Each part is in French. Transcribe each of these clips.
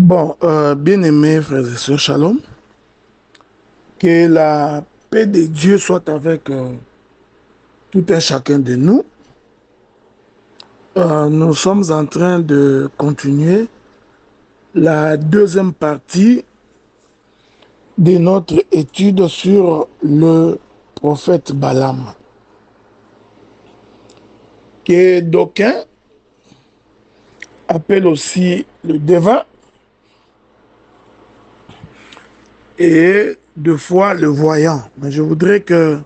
Bon, bien-aimés frères et sœurs, shalom. Que la paix de Dieu soit avec tout un chacun de nous. Nous sommes en train de continuer la deuxième partie de notre étude sur le prophète Balaam, que d'aucuns appellent aussi le devin et deux fois le voyant. Mais je voudrais que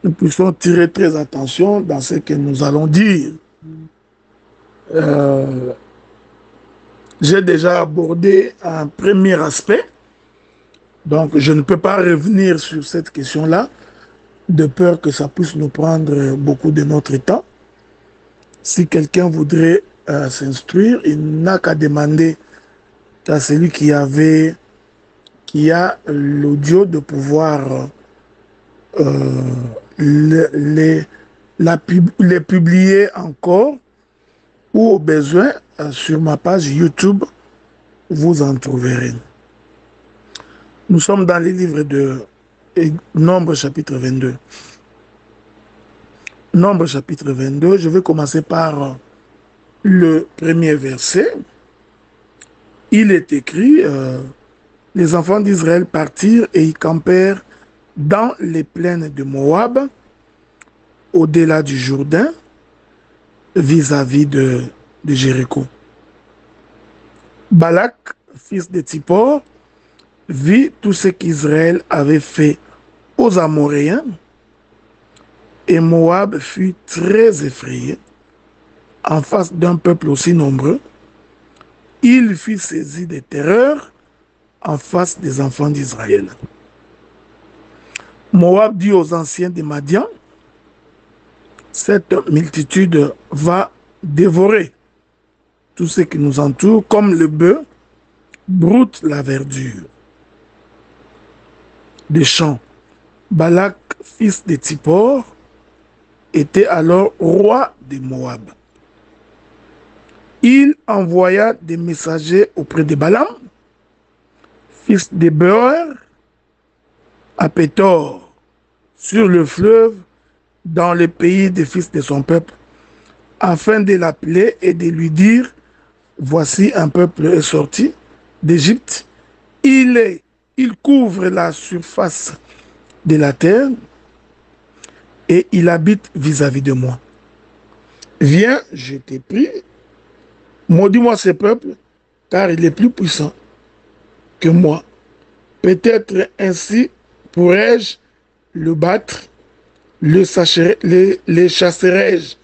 nous puissions tirer très attention dans ce que nous allons dire. J'ai déjà abordé un premier aspect, donc je ne peux pas revenir sur cette question-là, de peur que ça puisse nous prendre beaucoup de notre temps. Si quelqu'un voudrait s'instruire, il n'a qu'à demander à celui qui a l'audio de pouvoir les publier encore, ou au besoin sur ma page YouTube, vous en trouverez. Nous sommes dans les livres de Nombre chapitre 22. Nombre chapitre 22, je vais commencer par le premier verset. Il est écrit, les enfants d'Israël partirent et y campèrent dans les plaines de Moab, au-delà du Jourdain, vis-à-vis de Jéricho. Balak, fils de Tsippor, vit tout ce qu'Israël avait fait aux Amoréens, et Moab fut très effrayé en face d'un peuple aussi nombreux. Il fut saisi de terreur en face des enfants d'Israël. Moab dit aux anciens de Madian, cette multitude va dévorer tout ce qui nous entoure, comme le bœuf broute la verdure des champs. Balak, fils de Tsippor, était alors roi de Moab. Il envoya des messagers auprès de Balaam, fils de Beor, à Pétor, sur le fleuve, dans le pays des fils de son peuple, afin de l'appeler et de lui dire, voici un peuple est sorti d'Égypte, il couvre la surface de la terre et il habite vis-à-vis de moi. Viens, je t'ai pris, maudis-moi ce peuple, car il est plus puissant que moi. Peut-être ainsi pourrais-je le battre, le chasserai-je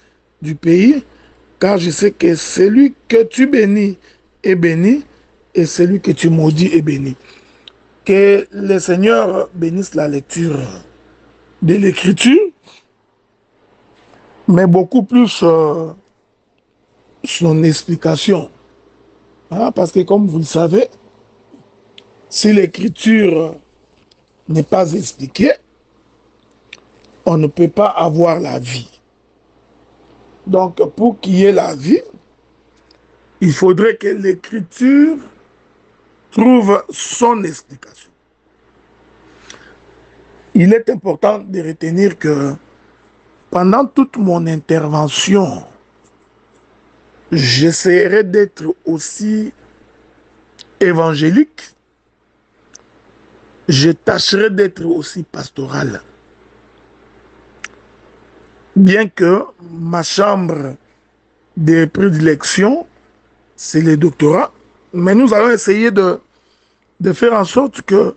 du pays, car je sais que celui que tu bénis est béni, et celui que tu maudis est béni. Que le Seigneur bénisse la lecture de l'Écriture, mais beaucoup plus son explication. Parce que comme vous le savez, si l'Écriture n'est pas expliquée, on ne peut pas avoir la vie. Donc, pour qu'il y ait la vie, il faudrait que l'Écriture trouve son explication. Il est important de retenir que pendant toute mon intervention, j'essaierai d'être aussi évangélique, je tâcherai d'être aussi pastoral. Bien que ma chambre de prédilection, c'est le doctorat, mais nous allons essayer de faire en sorte que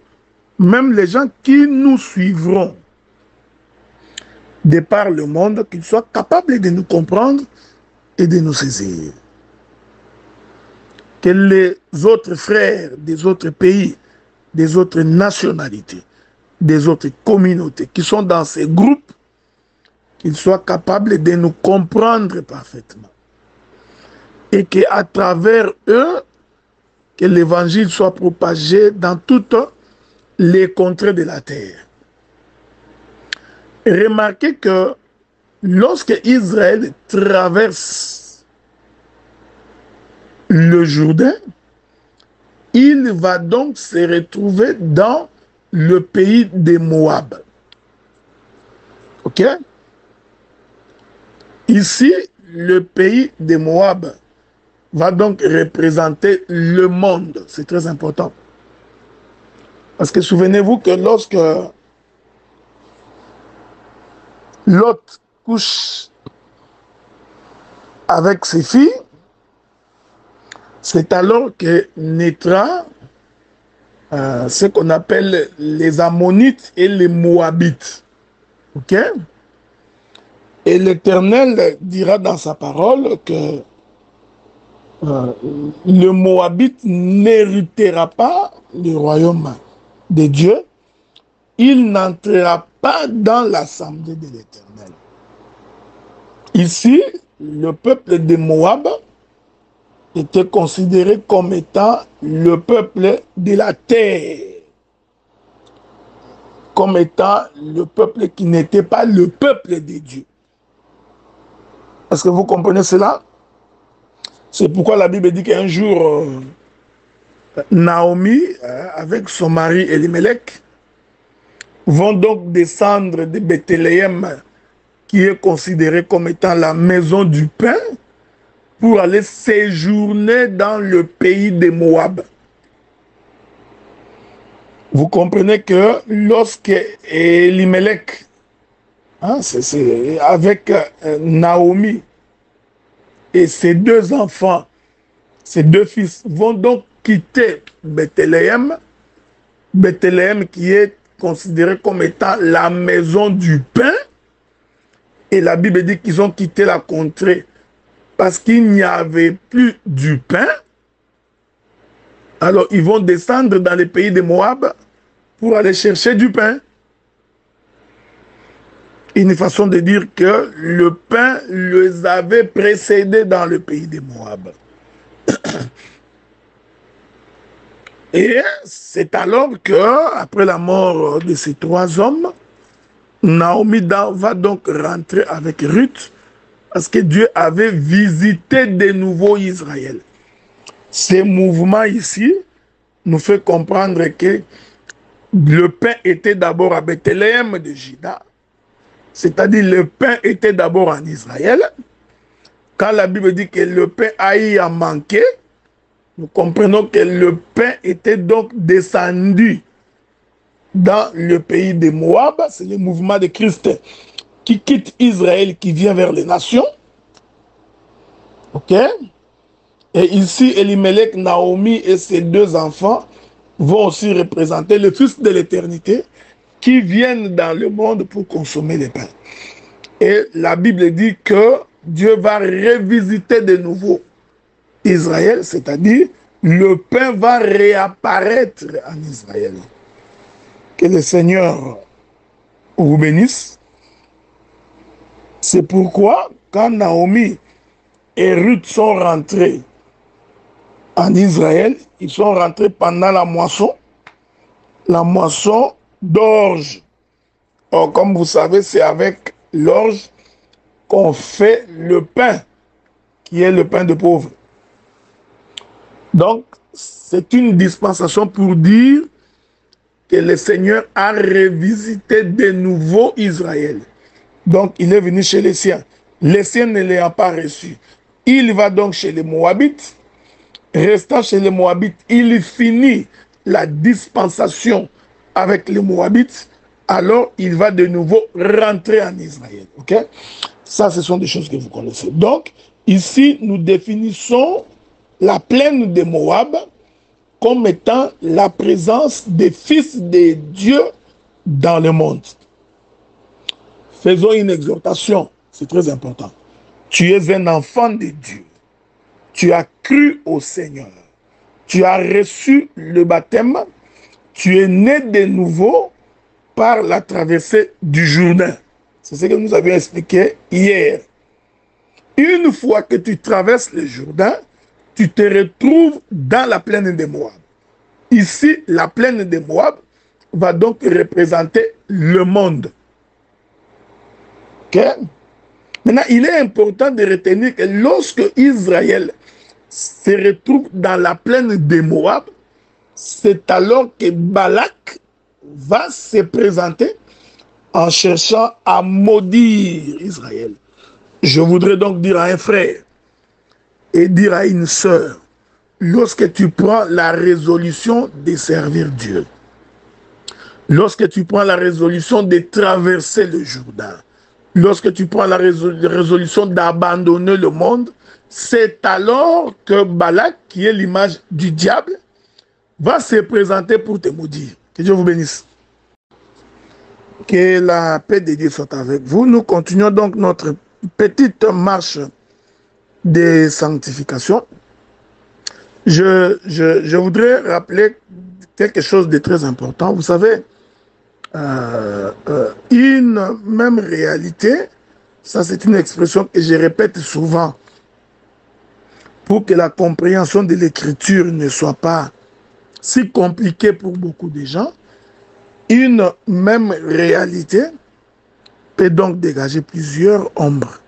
même les gens qui nous suivront de par le monde, qu'ils soient capables de nous comprendre et de nous saisir. Que les autres frères des autres pays, des autres nationalités, des autres communautés qui sont dans ces groupes, qu'ils soient capables de nous comprendre parfaitement. Et qu'à travers eux, que l'évangile soit propagé dans toutes les contrées de la terre. Remarquez que lorsque Israël traverse le Jourdain, il va donc se retrouver dans le pays des Moab. Ok? Ici, le pays des Moab va donc représenter le monde. C'est très important. Parce que souvenez-vous que lorsque Lot couche avec ses filles, c'est alors que naîtra ce qu'on appelle les Ammonites et les Moabites. Ok? Et l'Éternel dira dans sa parole que le Moabite n'héritera pas le royaume de Dieu. Il n'entrera pas dans l'assemblée de l'Éternel. Ici, le peuple de Moab était considéré comme étant le peuple de la terre, comme étant le peuple qui n'était pas le peuple de Dieu. Est-ce que vous comprenez cela? C'est pourquoi la Bible dit qu'un jour, Naomi, avec son mari Elimelech, vont donc descendre de Bethléem, qui est considéré comme étant la maison du pain, pour aller séjourner dans le pays des Moab. Vous comprenez que lorsque Elimelech, c'est avec Naomi et ses deux enfants, ses deux fils, vont donc quitter Bethléem, Bethléem qui est considéré comme étant la maison du pain, et la Bible dit qu'ils ont quitté la contrée parce qu'il n'y avait plus du pain. Alors ils vont descendre dans les pays de Moab pour aller chercher du pain. Une façon de dire que le pain les avait précédés dans le pays de Moab. Et c'est alors que, après la mort de ces trois hommes, Naomi va donc rentrer avec Ruth, parce que Dieu avait visité de nouveau Israël. Ces mouvements ici nous fait comprendre que le pain était d'abord à Bethléem de Juda, c'est-à-dire le pain était d'abord en Israël. Quand la Bible dit que le pain a manqué, nous comprenons que le pain était donc descendu dans le pays de Moab. C'est le mouvement de Christ qui quitte Israël, qui vient vers les nations. Ok? Et ici, Elimelech, Naomi et ses deux enfants vont aussi représenter le Fils de l'éternité qui viennent dans le monde pour consommer le pain. Et la Bible dit que Dieu va revisiter de nouveau Israël, c'est-à-dire le pain va réapparaître en Israël. Que le Seigneur vous bénisse. C'est pourquoi, quand Naomi et Ruth sont rentrés en Israël, ils sont rentrés pendant la moisson d'orge. Or, comme vous savez, c'est avec l'orge qu'on fait le pain, qui est le pain de pauvre. Donc, c'est une dispensation pour dire que le Seigneur a revisité de nouveau Israël. Donc, il est venu chez les siens. Les siens ne l'ayant pas reçu. Il va donc chez les Moabites. Restant chez les Moabites, il finit la dispensation avec les Moabites. Alors, il va de nouveau rentrer en Israël. Ok? Ça, ce sont des choses que vous connaissez. Donc, ici, nous définissons la plaine de Moab comme étant la présence des fils de Dieu dans le monde. Faisons une exhortation, c'est très important. Tu es un enfant de Dieu. Tu as cru au Seigneur. Tu as reçu le baptême. Tu es né de nouveau par la traversée du Jourdain. C'est ce que nous avions expliqué hier. Une fois que tu traverses le Jourdain, tu te retrouves dans la plaine de Moab. Ici, la plaine de Moab va donc représenter le monde. Ok? Maintenant, il est important de retenir que lorsque Israël se retrouve dans la plaine de Moab, c'est alors que Balak va se présenter en cherchant à maudire Israël. Je voudrais donc dire à un frère et dire à une sœur, lorsque tu prends la résolution de servir Dieu, lorsque tu prends la résolution de traverser le Jourdain, lorsque tu prends la résolution d'abandonner le monde, c'est alors que Balak, qui est l'image du diable, va se présenter pour te maudire. Que Dieu vous bénisse. Que la paix de Dieu soit avec vous. Nous continuons donc notre petite marche de sanctification. Je voudrais rappeler quelque chose de très important. Vous savez, une même réalité, ça c'est une expression que je répète souvent, pour que la compréhension de l'écriture ne soit pas si compliquée pour beaucoup de gens. Une même réalité peut donc dégager plusieurs ombres.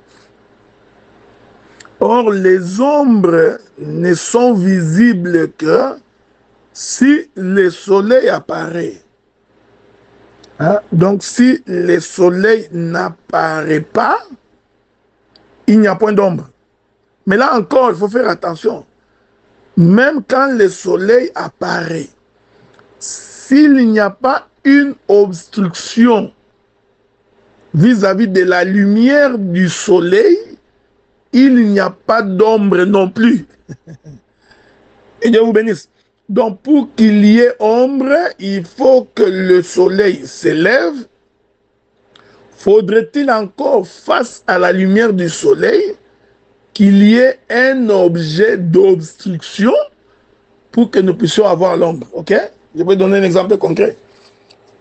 Or, les ombres ne sont visibles que si le soleil apparaît. Hein? Donc, si le soleil n'apparaît pas, il n'y a point d'ombre. Mais là encore, il faut faire attention. Même quand le soleil apparaît, s'il n'y a pas une obstruction vis-à-vis de la lumière du soleil, il n'y a pas d'ombre non plus. Et Dieu vous bénisse. Donc, pour qu'il y ait ombre, il faut que le soleil s'élève. Faudrait-il encore, face à la lumière du soleil, qu'il y ait un objet d'obstruction pour que nous puissions avoir l'ombre. Ok? Je vais donner un exemple concret.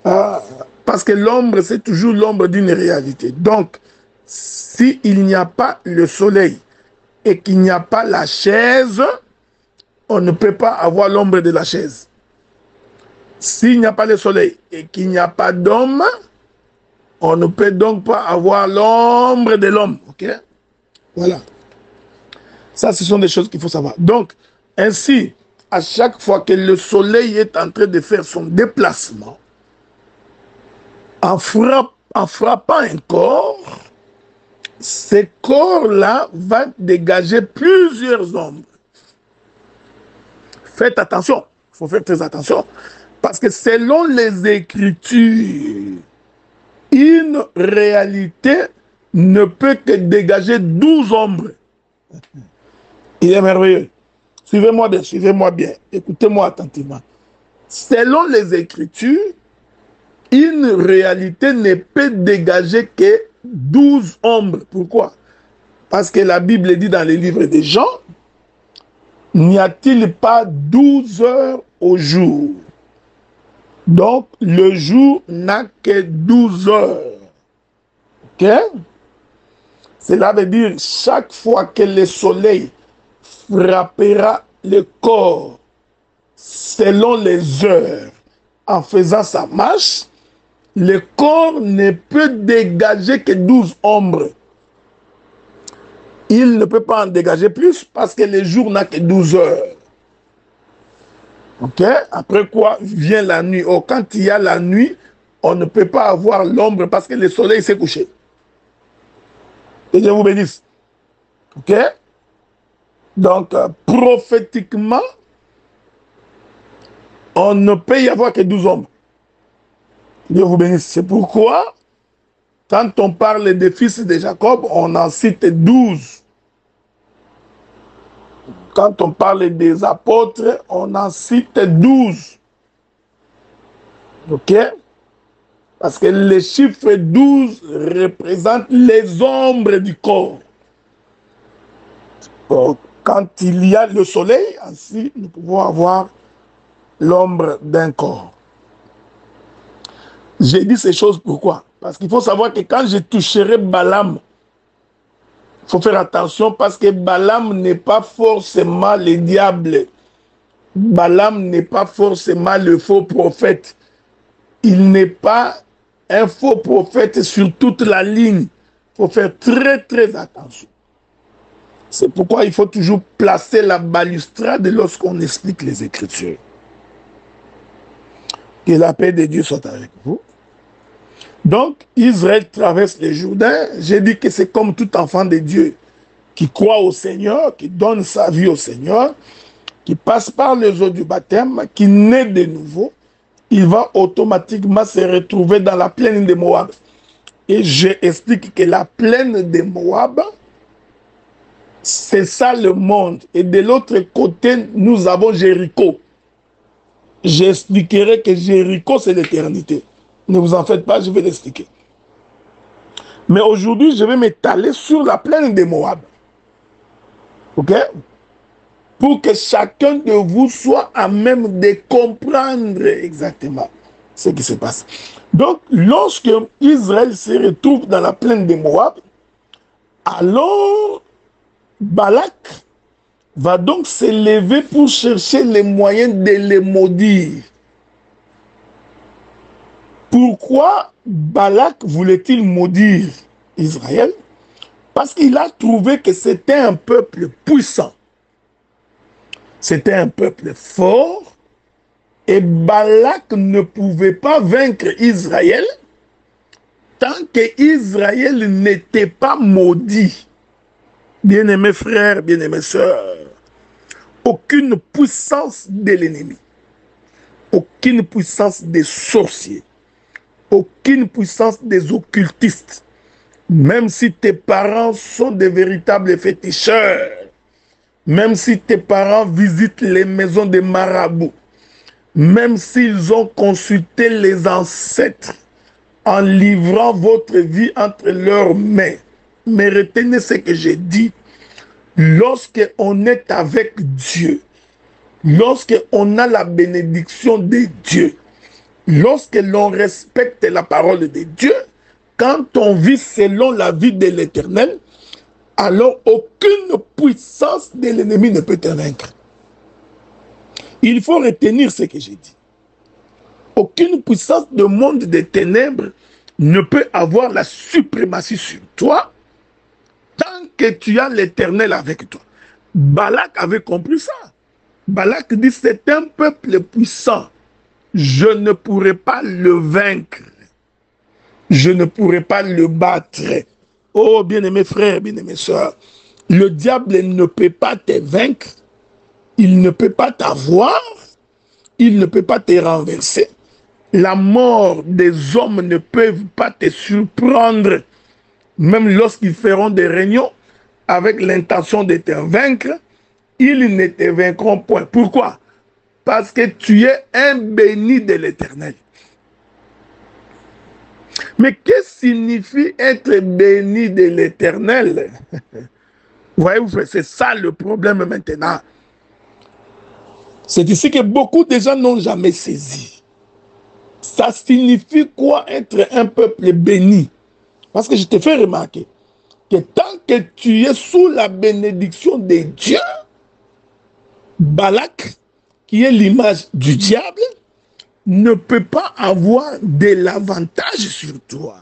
Parce que l'ombre, c'est toujours l'ombre d'une réalité. Donc, s'il n'y a pas le soleil et qu'il n'y a pas la chaise, on ne peut pas avoir l'ombre de la chaise. S'il n'y a pas le soleil et qu'il n'y a pas d'homme, on ne peut donc pas avoir l'ombre de l'homme. Ok? Voilà. Ça, ce sont des choses qu'il faut savoir. Donc, ainsi, à chaque fois que le soleil est en train de faire son déplacement, en frappant un corps, ce corps-là va dégager plusieurs ombres. Faites attention, il faut faire très attention, parce que selon les Écritures, une réalité ne peut que dégager 12 ombres. Il est merveilleux. Suivez-moi bien, écoutez-moi attentivement. Selon les Écritures, une réalité ne peut dégager que 12 ombres. Pourquoi? Parce que la Bible dit dans les livres des Jean, n'y a-t-il pas 12 heures au jour? Donc, le jour n'a que 12 heures. Ok? Cela veut dire chaque fois que le soleil frappera le corps selon les heures en faisant sa marche, le corps ne peut dégager que 12 ombres. Il ne peut pas en dégager plus parce que le jour n'a que 12 heures. Ok? Après quoi vient la nuit. Oh, quand il y a la nuit, on ne peut pas avoir l'ombre parce que le soleil s'est couché. Que Dieu vous bénisse. Ok? Donc, prophétiquement, on ne peut y avoir que 12 ombres. Dieu vous bénisse. C'est pourquoi, quand on parle des fils de Jacob, on en cite 12. Quand on parle des apôtres, on en cite 12. Ok? Parce que le chiffre 12 représente les ombres du corps. Donc, quand il y a le soleil, ainsi, nous pouvons avoir l'ombre d'un corps. J'ai dit ces choses pourquoi? Parce qu'il faut savoir que quand je toucherai Balaam, il faut faire attention parce que Balaam n'est pas forcément le diable. Balaam n'est pas forcément le faux prophète. Il n'est pas un faux prophète sur toute la ligne. Il faut faire très très attention. C'est pourquoi il faut toujours placer la balustrade lorsqu'on explique les Écritures. Que la paix de Dieu soit avec vous. Donc, Israël traverse le Jourdain. J'ai dit que c'est comme tout enfant de Dieu qui croit au Seigneur, qui donne sa vie au Seigneur, qui passe par les eaux du baptême, qui naît de nouveau. Il va automatiquement se retrouver dans la plaine de Moab. Et j'explique que la plaine de Moab, c'est ça le monde. Et de l'autre côté, nous avons Jéricho. J'expliquerai que Jéricho, c'est l'éternité. Ne vous en faites pas, je vais l'expliquer. Mais aujourd'hui, je vais m'étaler sur la plaine de Moab. OK? Pour que chacun de vous soit à même de comprendre exactement ce qui se passe. Donc, lorsque Israël se retrouve dans la plaine de Moab, alors Balak va donc s'élever pour chercher les moyens de les maudire. Pourquoi Balak voulait-il maudire Israël? Parce qu'il a trouvé que c'était un peuple puissant. C'était un peuple fort. Et Balak ne pouvait pas vaincre Israël tant qu'Israël n'était pas maudit. Bien-aimés frères, bien-aimés sœurs, aucune puissance de l'ennemi, aucune puissance des sorciers, aucune puissance des occultistes, même si tes parents sont des véritables féticheurs, même si tes parents visitent les maisons des marabouts, même s'ils ont consulté les ancêtres en livrant votre vie entre leurs mains, mais retenez ce que j'ai dit, lorsque on est avec Dieu, lorsque on a la bénédiction de Dieu, lorsque l'on respecte la parole de Dieu, quand on vit selon la vie de l'Éternel, alors aucune puissance de l'ennemi ne peut te vaincre. Il faut retenir ce que j'ai dit. Aucune puissance du monde des ténèbres ne peut avoir la suprématie sur toi tant que tu as l'Éternel avec toi. Balak avait compris ça. Balak dit, c'est un peuple puissant. Je ne pourrai pas le vaincre. Je ne pourrai pas le battre. Oh, bien-aimés frères, bien-aimés sœurs, le diable ne peut pas te vaincre. Il ne peut pas t'avoir. Il ne peut pas te renverser. La mort des hommes ne peut pas te surprendre. Même lorsqu'ils feront des réunions avec l'intention de te vaincre, ils ne te vaincront point. Pourquoi? Parce que tu es un béni de l'Éternel. Mais qu'est-ce que signifie être béni de l'Éternel? Voyez-vous, c'est ça le problème maintenant. C'est ici que beaucoup de gens n'ont jamais saisi. Ça signifie quoi être un peuple béni? Parce que je te fais remarquer que tant que tu es sous la bénédiction de Dieu, Balak, qui est l'image du diable, ne peut pas avoir de l'avantage sur toi.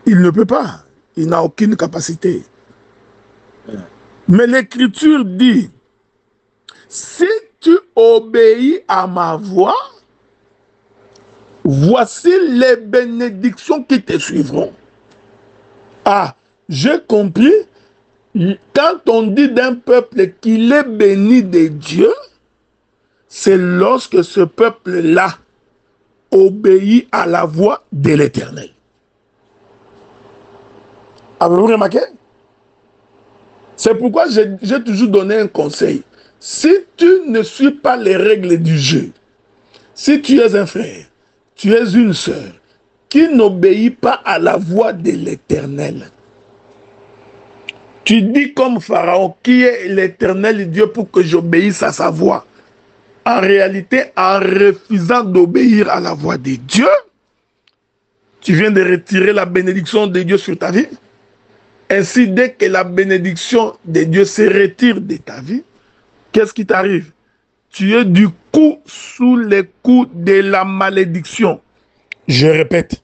Il ne peut pas. Il n'a aucune capacité. Mais l'Écriture dit, si tu obéis à ma voix, voici les bénédictions qui te suivront. Ah, j'ai compris. Quand on dit d'un peuple qu'il est béni de Dieu, c'est lorsque ce peuple-là obéit à la voix de l'Éternel. Avez-vous remarqué? C'est pourquoi j'ai toujours donné un conseil. Si tu ne suis pas les règles du jeu, si tu es un frère, tu es une sœur qui n'obéit pas à la voix de l'Éternel, tu dis comme Pharaon, qui est l'Éternel Dieu pour que j'obéisse à sa voix? En réalité, en refusant d'obéir à la voix de Dieu, tu viens de retirer la bénédiction de Dieu sur ta vie. Ainsi, dès que la bénédiction de Dieu se retire de ta vie, qu'est-ce qui t'arrive? Tu es du coup sous les coups de la malédiction. Je répète,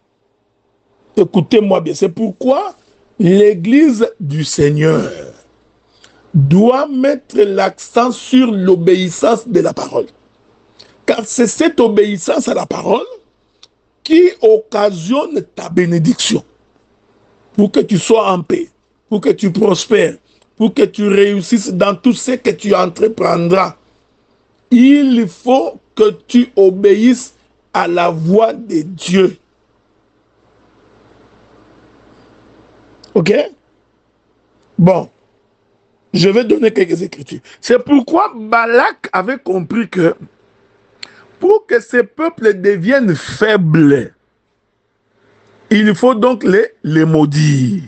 écoutez-moi bien, c'est pourquoi l'Église du Seigneur doit mettre l'accent sur l'obéissance de la parole. Car c'est cette obéissance à la parole qui occasionne ta bénédiction. Pour que tu sois en paix, pour que tu prospères, pour que tu réussisses dans tout ce que tu entreprendras. Il faut que tu obéisses à la voix de Dieu. Ok? Bon, je vais donner quelques écritures. C'est pourquoi Balak avait compris que pour que ces peuples deviennent faibles, il faut donc les maudire.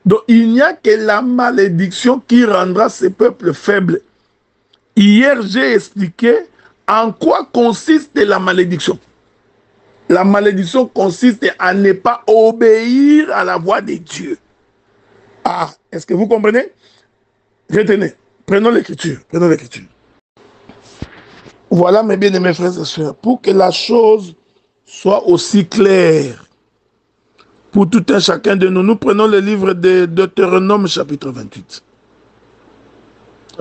Donc il n'y a que la malédiction qui rendra ces peuples faibles. Hier, j'ai expliqué en quoi consiste la malédiction. La malédiction consiste à ne pas obéir à la voix de Dieu. Ah, est-ce que vous comprenez? Retenez, prenons l'écriture, prenons l'écriture. Voilà, mes bien-aimés frères et sœurs, pour que la chose soit aussi claire pour tout un chacun de nous, nous prenons le livre de Deutéronome chapitre 28.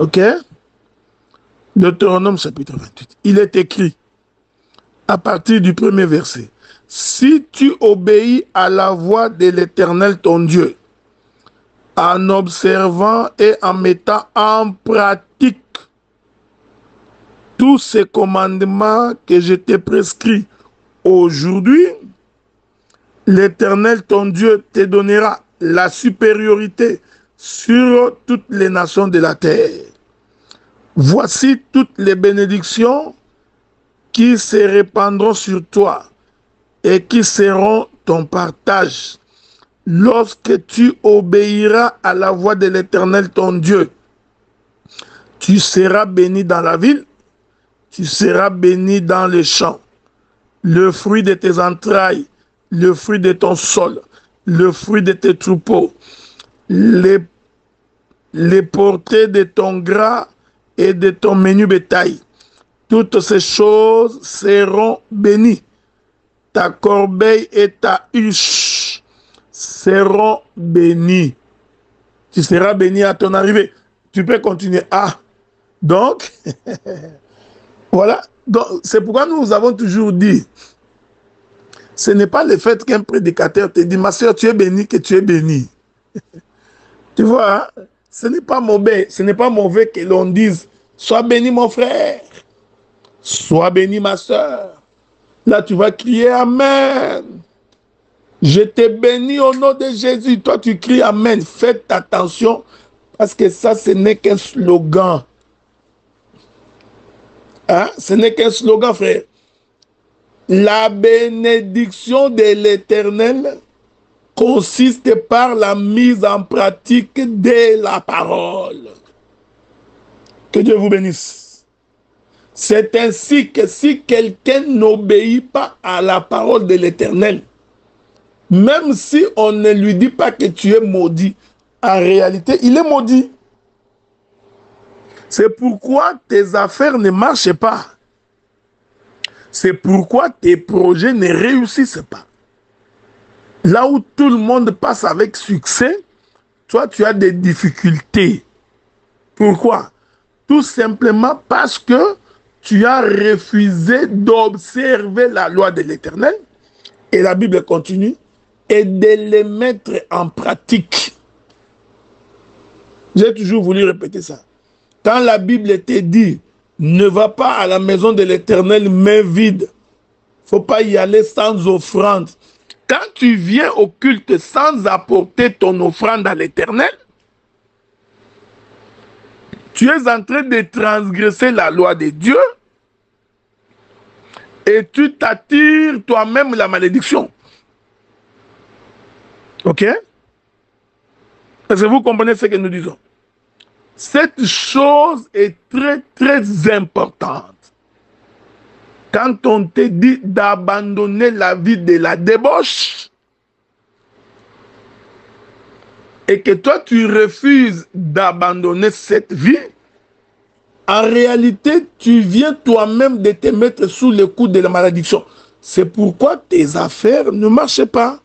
Ok? Deutéronome chapitre 28. Il est écrit, à partir du premier verset, « Si tu obéis à la voix de l'Éternel ton Dieu, en observant et en mettant en pratique tous ces commandements que je t'ai prescrits aujourd'hui, l'Éternel ton Dieu te donnera la supériorité sur toutes les nations de la terre. Voici toutes les bénédictions qui se répandront sur toi et qui seront ton partage lorsque tu obéiras à la voix de l'Éternel ton Dieu. Tu seras béni dans la ville, tu seras béni dans les champs. Le fruit de tes entrailles, le fruit de ton sol, le fruit de tes troupeaux, les portées de ton gras et de ton menu bétail. Toutes ces choses seront bénies. Ta corbeille et ta huche seront bénies. Tu seras béni à ton arrivée. Tu peux continuer. Ah, donc, voilà. C'est pourquoi nous avons toujours dit, ce n'est pas le fait qu'un prédicateur te dit, ma soeur, tu es béni, que tu es béni. Tu vois, hein? Ce n'est pas mauvais que l'on dise, sois béni mon frère, sois béni ma soeur. Là, tu vas crier Amen. Je te bénis au nom de Jésus. Toi, tu cries Amen. Faites attention, parce que ça, ce n'est qu'un slogan. Hein? Ce n'est qu'un slogan, frère. La bénédiction de l'Éternel consiste par la mise en pratique de la parole. Que Dieu vous bénisse. C'est ainsi que si quelqu'un n'obéit pas à la parole de l'Éternel, même si on ne lui dit pas que tu es maudit, en réalité, il est maudit. C'est pourquoi tes affaires ne marchent pas. C'est pourquoi tes projets ne réussissent pas. Là où tout le monde passe avec succès, toi, tu as des difficultés. Pourquoi? Tout simplement parce que tu as refusé d'observer la loi de l'Éternel, et la Bible continue, et de les mettre en pratique. J'ai toujours voulu répéter ça. Quand la Bible te dit, ne va pas à la maison de l'Éternel main vide, il ne faut pas y aller sans offrande. Quand tu viens au culte sans apporter ton offrande à l'Éternel, tu es en train de transgresser la loi de Dieu et tu t'attires toi-même la malédiction. Ok? Est-ce que vous comprenez ce que nous disons? Cette chose est très, très importante. Quand on te dit d'abandonner la vie de la débauche et que toi tu refuses d'abandonner cette vie, en réalité tu viens toi-même de te mettre sous le coup de la malédiction. C'est pourquoi tes affaires ne marchent pas.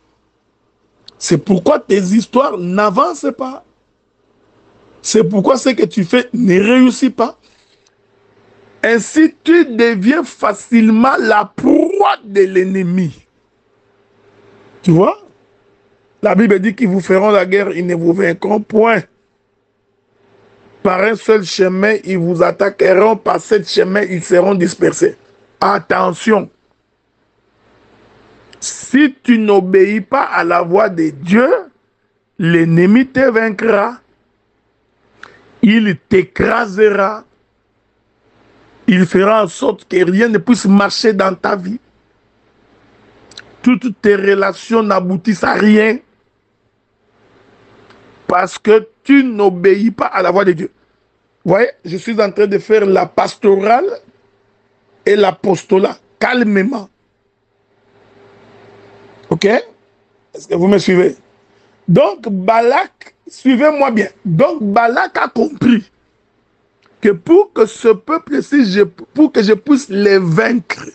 C'est pourquoi tes histoires n'avancent pas. C'est pourquoi ce que tu fais ne réussit pas. Ainsi, tu deviens facilement la proie de l'ennemi. Tu vois? La Bible dit qu'ils vous feront la guerre, ils ne vous vaincront point. Par un seul chemin, ils vous attaqueront. Par sept chemins, ils seront dispersés. Attention. Si tu n'obéis pas à la voix de Dieu, l'ennemi te vaincra. Il t'écrasera. Il fera en sorte que rien ne puisse marcher dans ta vie. Toutes tes relations n'aboutissent à rien. Parce que tu n'obéis pas à la voix de Dieu. Vous voyez, je suis en train de faire la pastorale et l'apostolat calmement. Ok? Est-ce que vous me suivez? Donc, Balak, suivez-moi bien. Donc, Balak a compris que pour que ce peuple-ci, pour que je puisse les vaincre,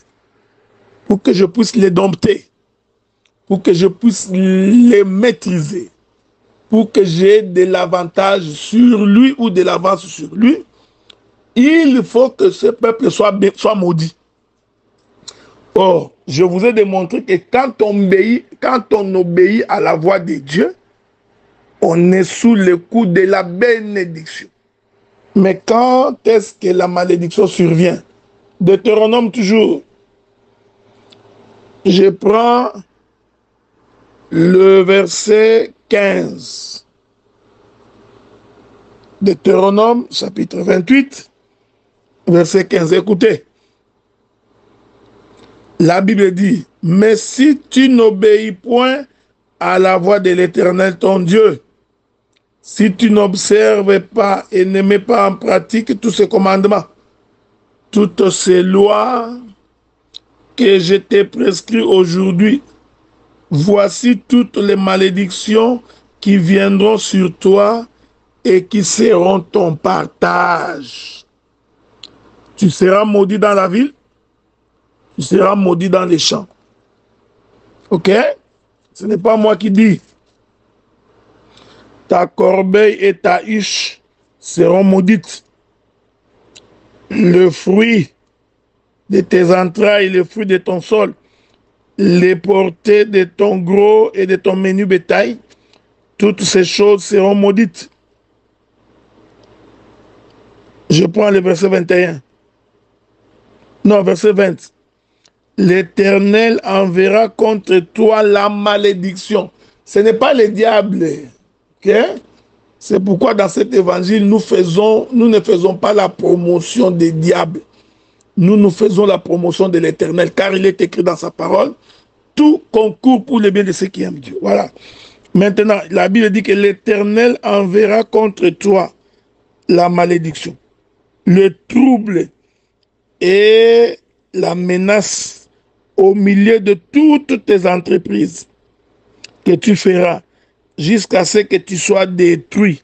pour que je puisse les dompter, pour que je puisse les maîtriser, pour que j'ai de l'avantage sur lui ou de l'avance sur lui, il faut que ce peuple soit maudit. Or, je vous ai démontré que quand on obéit à la voix de Dieu, on est sous le coup de la bénédiction. Mais quand est-ce que la malédiction survient? Deutéronome toujours. Je prends le verset 15. Deutéronome, chapitre 28, verset 15. Écoutez. La Bible dit, « Mais si tu n'obéis point à la voix de l'Éternel ton Dieu, si tu n'observes pas et ne mets pas en pratique tous ces commandements, toutes ces lois que je t'ai prescrites aujourd'hui, voici toutes les malédictions qui viendront sur toi et qui seront ton partage. Tu seras maudit dans la ville, tu seras maudit dans les champs. » Ok? Ce n'est pas moi qui dis. Ta corbeille et ta huche seront maudites. Le fruit de tes entrailles, le fruit de ton sol, les portées de ton gros et de ton menu bétail, toutes ces choses seront maudites. Je prends le verset 21. Non, verset 20. L'Éternel enverra contre toi la malédiction. Ce n'est pas le diable. Okay? C'est pourquoi dans cet évangile, nous ne faisons pas la promotion des diables. Nous faisons la promotion de l'Éternel, car il est écrit dans sa parole, tout concourt pour le bien de ceux qui aiment Dieu. Voilà. Maintenant, la Bible dit que l'Éternel enverra contre toi la malédiction, le trouble et la menace au milieu de toutes tes entreprises que tu feras, jusqu'à ce que tu sois détruit,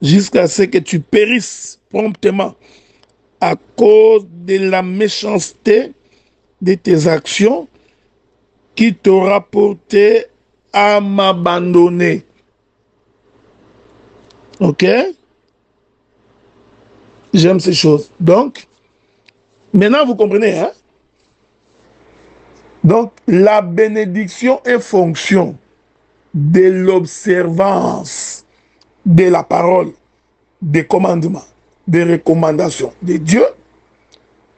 jusqu'à ce que tu périsses promptement à cause de la méchanceté de tes actions qui t'aura porté à m'abandonner. Ok? J'aime ces choses. Donc, maintenant vous comprenez, hein? Donc, la bénédiction est fonction de l'observance de la parole, des commandements, des recommandations de Dieu.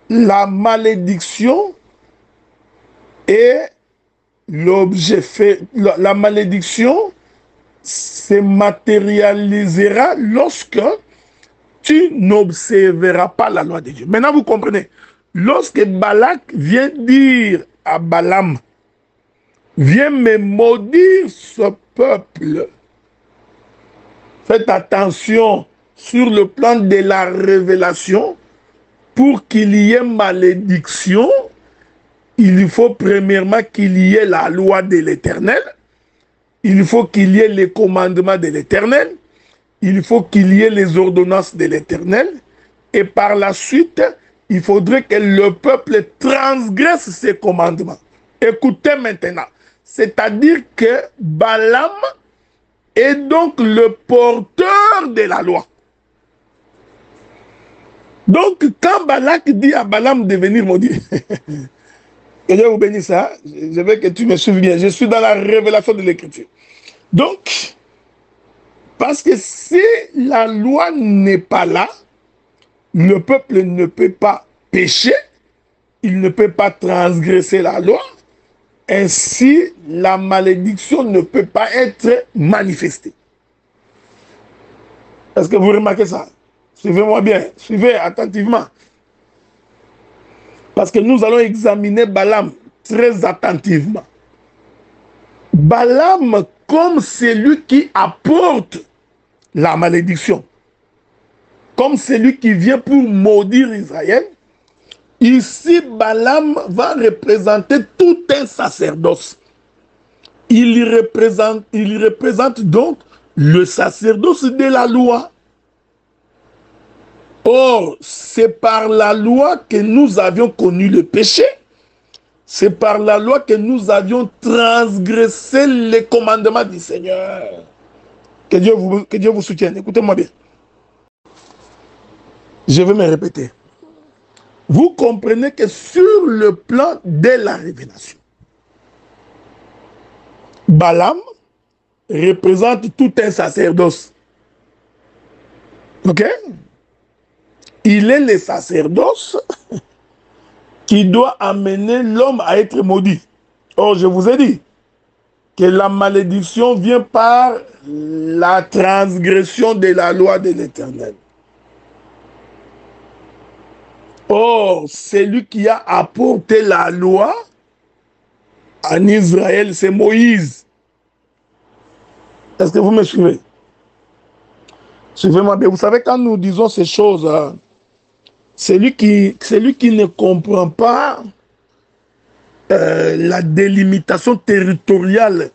La malédiction est l'objet fait. La malédiction se matérialisera lorsque tu n'observeras pas la loi de Dieu. Maintenant, vous comprenez. Lorsque Balak vient dire à Balaam, viens me maudire ce peuple. Faites attention sur le plan de la révélation. Pour qu'il y ait malédiction, il faut premièrement qu'il y ait la loi de l'Éternel. Il faut qu'il y ait les commandements de l'Éternel. Il faut qu'il y ait les ordonnances de l'Éternel. Et par la suite, il faudrait que le peuple transgresse ces commandements. Écoutez maintenant. C'est-à-dire que Balaam est donc le porteur de la loi. Donc, quand Balak dit à Balaam de venir maudire, que Dieu vous bénisse, ça, je veux que tu me suives bien. Je suis dans la révélation de l'Écriture. Donc, parce que si la loi n'est pas là, le peuple ne peut pas pécher, il ne peut pas transgresser la loi, ainsi la malédiction ne peut pas être manifestée. Est-ce que vous remarquez ça? Suivez-moi bien, suivez attentivement. Parce que nous allons examiner Balaam très attentivement. Balaam comme celui qui apporte la malédiction, comme celui qui vient pour maudire Israël. Ici, Balaam va représenter tout un sacerdoce. Il représente donc le sacerdoce de la loi. Or, c'est par la loi que nous avions connu le péché. C'est par la loi que nous avions transgressé les commandements du Seigneur. Que Dieu vous soutienne. Écoutez-moi bien. Je vais me répéter. Vous comprenez que sur le plan de la révélation, Balaam représente tout un sacerdoce. Ok? Il est le sacerdoce qui doit amener l'homme à être maudit. Or, je vous ai dit que la malédiction vient par la transgression de la loi de l'Éternel. Or, celui qui a apporté la loi en Israël, c'est Moïse. Est-ce que vous me suivez? Suivez-moi bien. Vous savez, quand nous disons ces choses, celui qui ne comprend pas la délimitation territoriale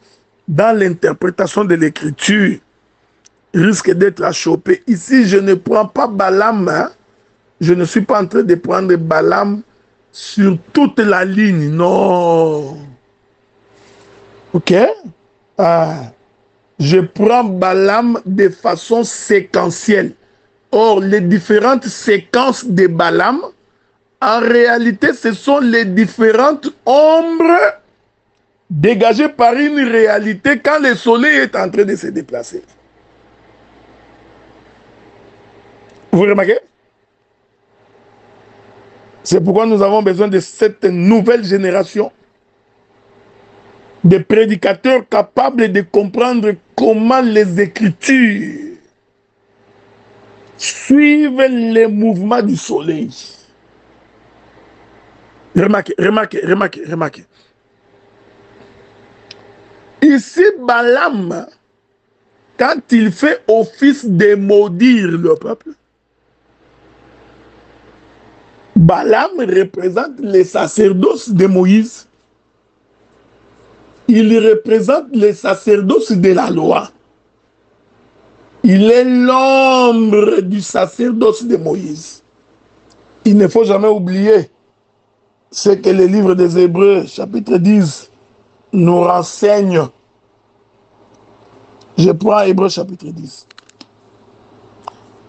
dans l'interprétation de l'écriture risque d'être achoppé. Ici, je ne prends pas Balaam, hein. Je ne suis pas en train de prendre Balaam sur toute la ligne, non. Ok? Je prends Balaam de façon séquentielle. Or, les différentes séquences de Balaam, en réalité, ce sont les différentes ombres dégagées par une réalité quand le soleil est en train de se déplacer. Vous remarquez? C'est pourquoi nous avons besoin de cette nouvelle génération de prédicateurs capables de comprendre comment les Écritures suivent les mouvements du soleil. Remarquez. Ici, Balaam, quand il fait office de maudire le peuple, Balaam représente les sacerdoces de Moïse. Il représente les sacerdoces de la loi. Il est l'ombre du sacerdoce de Moïse. Il ne faut jamais oublier ce que le livre des Hébreux, chapitre 10, nous renseigne. Je prends Hébreux, chapitre 10.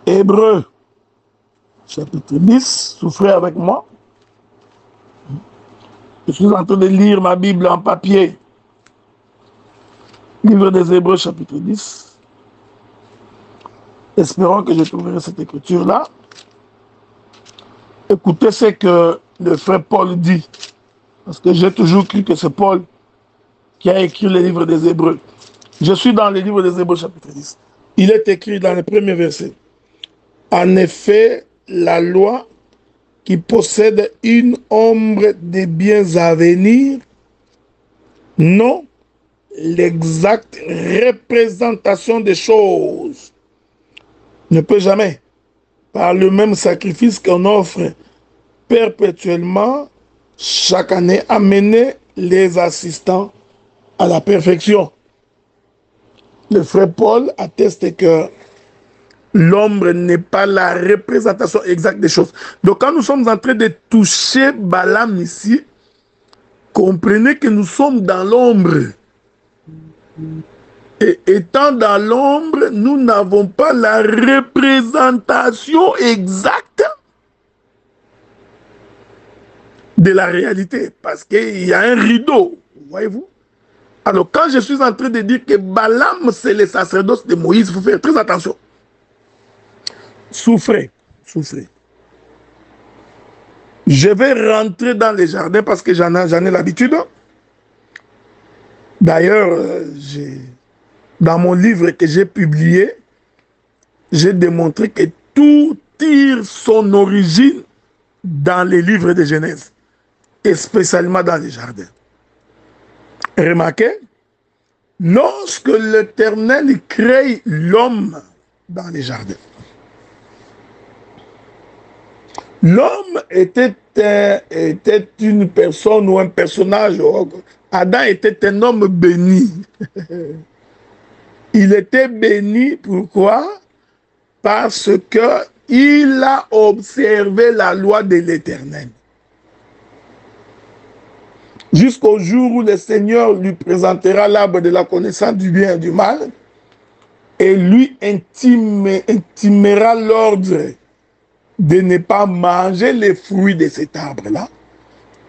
Hébreux, chapitre 10, souffrez avec moi. Je suis en train de lire ma Bible en papier. Livre des Hébreux, chapitre 10. Espérons que je trouverai cette écriture-là. Écoutez ce que le frère Paul dit. Parce que j'ai toujours cru que c'est Paul qui a écrit le livre des Hébreux. Je suis dans le livre des Hébreux, chapitre 10. Il est écrit dans le premier verset. En effet, la loi qui possède une ombre des biens à venir, non l'exacte représentation des choses, ne peut jamais, par le même sacrifice qu'on offre perpétuellement, chaque année, amener les assistants à la perfection. Le frère Paul atteste que l'ombre n'est pas la représentation exacte des choses. Donc quand nous sommes en train de toucher Balaam ici, comprenez que nous sommes dans l'ombre. Et étant dans l'ombre, nous n'avons pas la représentation exacte de la réalité, parce qu'il y a un rideau, voyez-vous. Alors, quand je suis en train de dire que Balaam, c'est le sacerdoce de Moïse, il faut faire très attention. Souffrez, souffrez. Je vais rentrer dans les jardins parce que j'en ai l'habitude. D'ailleurs, dans mon livre que j'ai publié, j'ai démontré que tout tire son origine dans les livres de Genèse, et spécialement dans les jardins. Remarquez, lorsque l'Éternel crée l'homme dans les jardins, l'homme était une personne ou un personnage. Adam était un homme béni. Il était béni, pourquoi? Parce qu'il a observé la loi de l'Éternel. Jusqu'au jour où le Seigneur lui présentera l'arbre de la connaissance du bien et du mal, et lui intimera l'ordre de ne pas manger les fruits de cet arbre-là.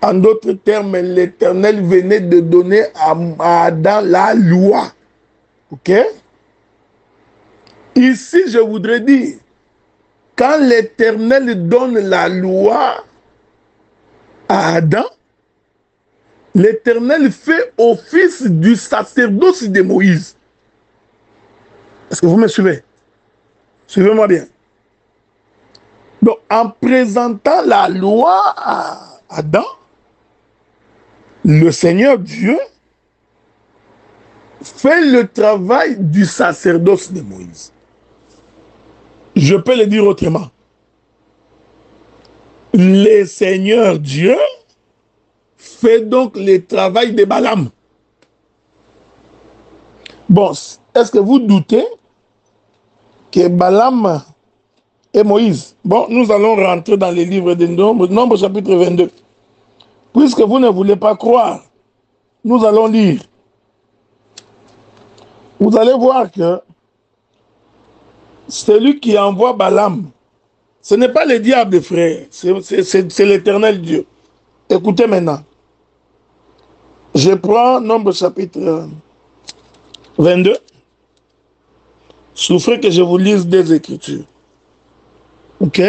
En d'autres termes, l'Éternel venait de donner à Adam la loi. Ok? Ici, je voudrais dire, quand l'Éternel donne la loi à Adam, l'Éternel fait office du sacerdoce de Moïse. Est-ce que vous me suivez? Suivez-moi bien. Donc, en présentant la loi à Adam, le Seigneur Dieu fait le travail du sacerdoce de Moïse. Je peux le dire autrement. Le Seigneur Dieu fait donc le travail de Balaam. Bon, est-ce que vous doutez que Balaam et Moïse... Bon, nous allons rentrer dans les livres de Nombre chapitre 22. Puisque vous ne voulez pas croire, nous allons lire. Vous allez voir que celui qui envoie Balaam, ce n'est pas le diable, frère, c'est l'Éternel Dieu. Écoutez maintenant. Je prends Nombre chapitre 22. Souffrez que je vous lise des Écritures. Ok?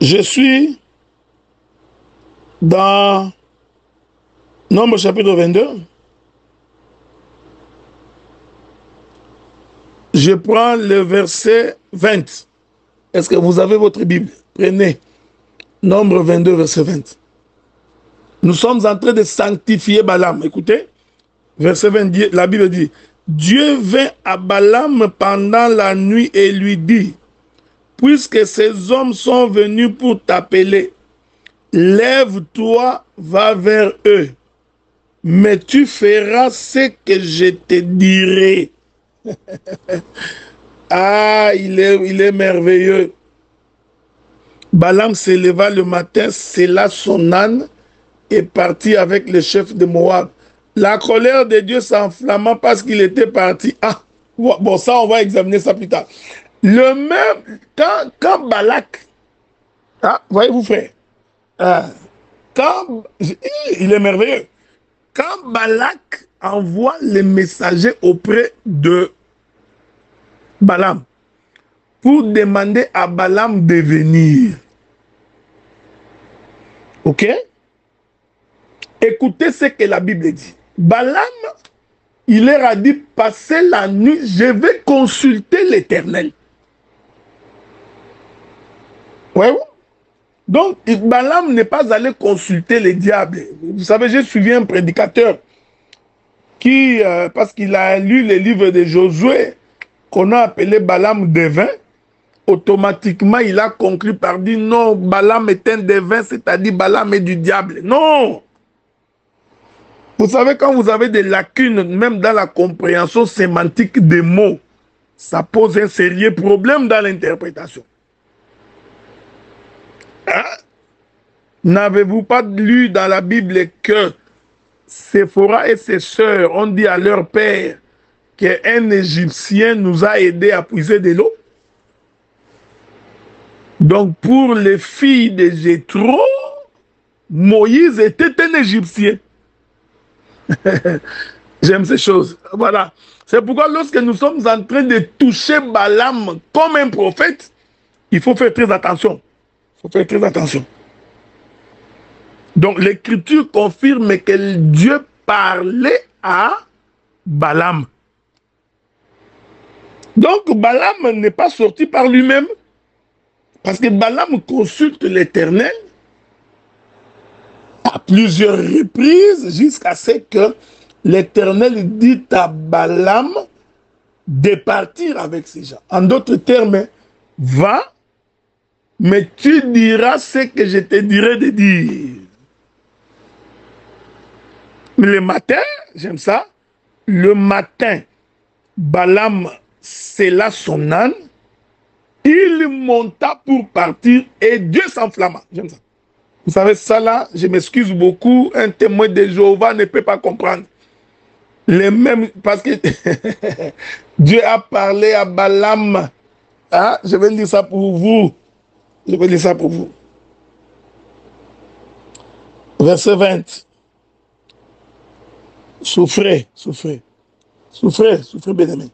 Je suis dans Nombre chapitre 22. Je prends le verset 20. Est-ce que vous avez votre Bible? Prenez Nombre 22, verset 20. Nous sommes en train de sanctifier Balaam. Écoutez, verset 20, la Bible dit, Dieu vint à Balaam pendant la nuit et lui dit, puisque ces hommes sont venus pour t'appeler, lève-toi, va vers eux, mais tu feras ce que je te dirai. Ah, il est merveilleux. Balaam se leva le matin, scella son âne et partit avec le chef de Moab. La colère de Dieu s'enflamma parce qu'il était parti. Ah, bon, ça, on va examiner ça plus tard. Le même, quand Balak, ah, voyez-vous, frère, il est merveilleux. Quand Balak envoie les messagers auprès de Balaam pour demander à Balaam de venir. Ok? Écoutez ce que la Bible dit. Balaam, il leur a dit, passez la nuit, je vais consulter l'Éternel. Ouais. Donc, Balaam n'est pas allé consulter les diables. Vous savez, j'ai suivi un prédicateur qui, parce qu'il a lu les livres de Josué, qu'on a appelé Balaam devin, automatiquement, il a conclu par dire non, Balaam est un devin, c'est-à-dire Balaam est du diable. Non! Vous savez, quand vous avez des lacunes, même dans la compréhension sémantique des mots, ça pose un sérieux problème dans l'interprétation. Hein? N'avez-vous pas lu dans la Bible que Séphora et ses sœurs ont dit à leur père qu'un Égyptien nous a aidés à puiser de l'eau? Donc pour les filles de Jéthro, Moïse était un Égyptien. J'aime ces choses. Voilà. C'est pourquoi lorsque nous sommes en train de toucher Balaam comme un prophète, il faut faire très attention. Il faut faire très attention. Donc l'écriture confirme que Dieu parlait à Balaam. Donc Balaam n'est pas sorti par lui-même, parce que Balaam consulte l'Éternel à plusieurs reprises jusqu'à ce que l'Éternel dit à Balaam de partir avec ces gens. En d'autres termes, va, mais tu diras ce que je te dirai de dire. Le matin, j'aime ça, le matin, Balaam sella son âne, il monta pour partir et Dieu s'enflamma. J'aime ça. Vous savez, ça là, je m'excuse beaucoup, un témoin de Jéhovah ne peut pas comprendre. Les mêmes, parce que Dieu a parlé à Balaam. Hein? Je vais lire ça pour vous. Je vais lire ça pour vous. Verset 20. Souffrez, souffrez. Souffrez, souffrez, bien-aimés.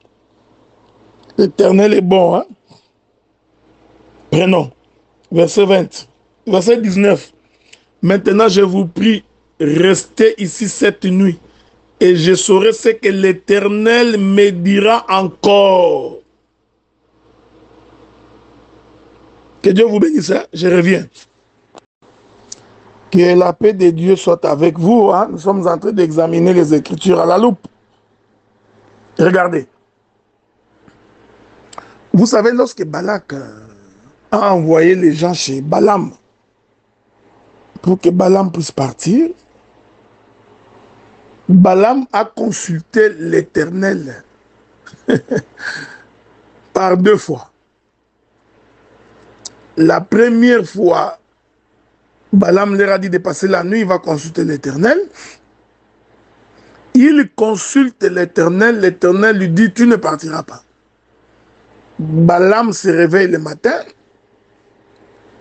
L'Éternel est bon. Hein? Prenons. Verset 20. Verset 19. Maintenant, je vous prie, restez ici cette nuit, et je saurai ce que l'Éternel me dira encore. Que Dieu vous bénisse. Hein? Je reviens. Que la paix de Dieu soit avec vous. Hein? Nous sommes en train d'examiner les Écritures à la loupe. Regardez. Vous savez, lorsque Balak a envoyé les gens chez Balaam pour que Balaam puisse partir, Balaam a consulté l'Éternel par 2 fois. La première fois, Balaam leur a dit de passer la nuit, il va consulter l'Éternel. Il consulte l'Éternel, l'Éternel lui dit, tu ne partiras pas. Balaam se réveille le matin,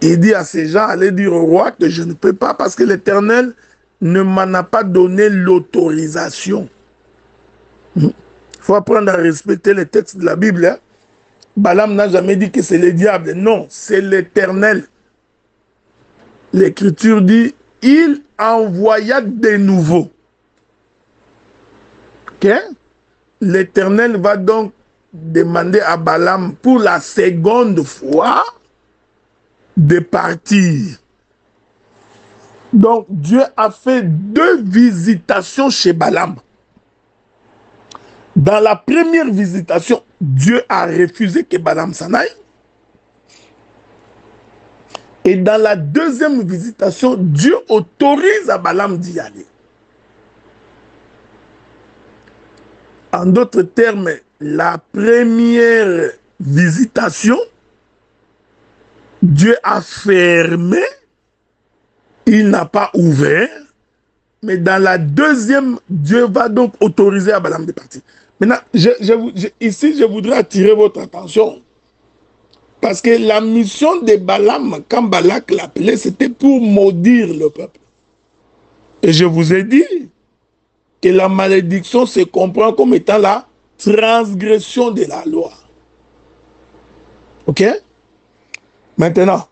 il dit à ces gens, allez dire au roi que je ne peux pas parce que l'Éternel ne m'en a pas donné l'autorisation. Il faut apprendre à respecter les textes de la Bible. Hein? Balaam n'a jamais dit que c'est le diable. Non, c'est l'Éternel. L'Écriture dit, il envoya de nouveau. Okay? L'Éternel va donc demander à Balaam pour la seconde fois de partir. Donc Dieu a fait 2 visitations chez Balaam. Dans la première visitation, Dieu a refusé que Balaam s'en aille. Et dans la deuxième visitation, Dieu autorise à Balaam d'y aller. En d'autres termes, la première visitation, Dieu a fermé, il n'a pas ouvert, mais dans la deuxième, Dieu va donc autoriser à Balaam de partir. Maintenant, ici, je voudrais attirer votre attention, parce que la mission de Balaam, quand Balak l'appelait, c'était pour maudire le peuple. Et je vous ai dit que la malédiction se comprend comme étant la transgression de la loi. Ok? Maintenant,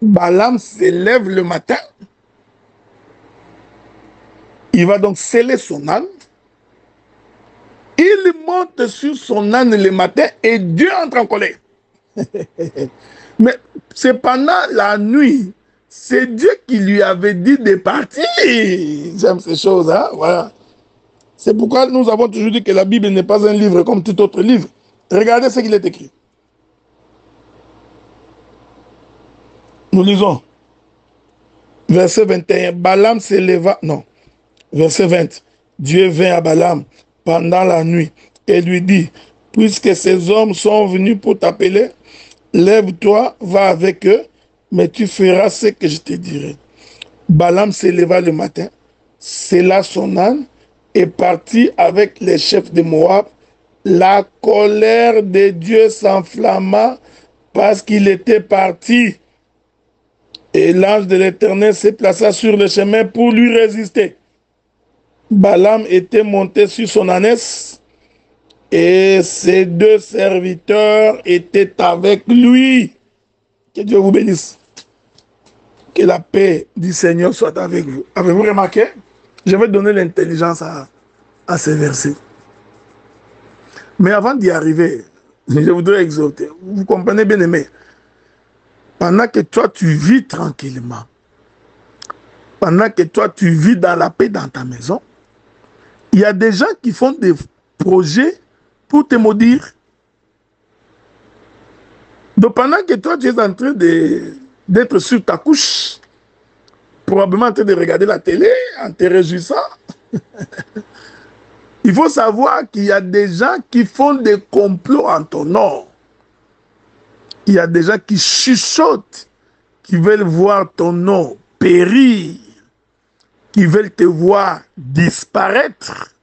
Balaam se lève le matin. Il va donc sceller son âne. Il monte sur son âne le matin et Dieu entre en colère. Mais c'est pendant la nuit, c'est Dieu qui lui avait dit de partir. J'aime ces choses, hein? Voilà. C'est pourquoi nous avons toujours dit que la Bible n'est pas un livre comme tout autre livre. Regardez ce qu'il est écrit. Nous lisons. Verset 21. Balaam s'éleva. Non. Verset 20. Dieu vint à Balaam pendant la nuit et lui dit, puisque ces hommes sont venus pour t'appeler, lève-toi, va avec eux, mais tu feras ce que je te dirai. Balaam s'éleva le matin, sella son âne et partit avec les chefs de Moab. La colère de Dieu s'enflamma parce qu'il était parti. Et l'ange de l'Éternel se plaça sur le chemin pour lui résister. Balaam était monté sur son ânesse et ses deux serviteurs étaient avec lui. Que Dieu vous bénisse. Que la paix du Seigneur soit avec vous. Avez-vous remarqué? Je vais donner l'intelligence à ces versets. Mais avant d'y arriver, je voudrais exhorter. Vous comprenez bien aimé? Pendant que toi tu vis tranquillement, pendant que toi tu vis dans la paix dans ta maison, il y a des gens qui font des projets pour te maudire. Donc pendant que toi tu es en train d'être sur ta couche, probablement en train de regarder la télé, en te réjouissant, il faut savoir qu'il y a des gens qui font des complots en ton nom. Il y a des gens qui chuchotent, qui veulent voir ton nom périr, qui veulent te voir disparaître,